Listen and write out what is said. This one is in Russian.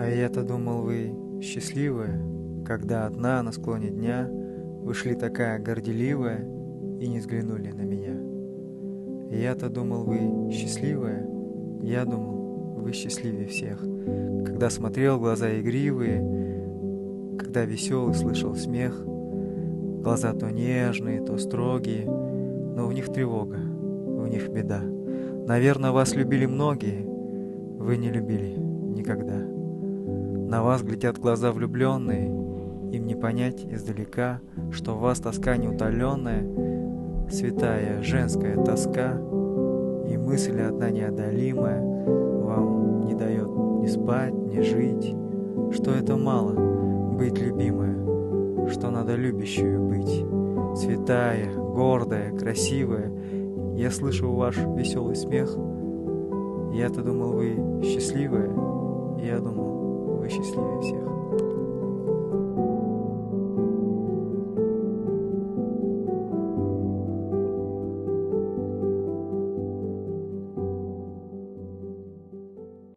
А я-то думал, вы счастливая, когда одна на склоне дня вы шли такая горделивая и не взглянули на меня. Я-то думал, вы счастливая, я думал, вы счастливее всех, когда смотрел в глаза игривые, когда веселый слышал смех, глаза то нежные, то строгие, но в них тревога, в них беда. Наверное, вас любили многие, вы не любили никогда. На вас глядят глаза влюбленные, им не понять издалека, что в вас тоска неутоленная, святая женская тоска, и мысль одна неодолимая вам не дает ни спать, ни жить, что это мало быть любимая, что надо любящую быть, святая, гордая, красивая. Я слышу ваш веселый смех, я-то думал, вы счастливая, я думал, вы счастливее всех.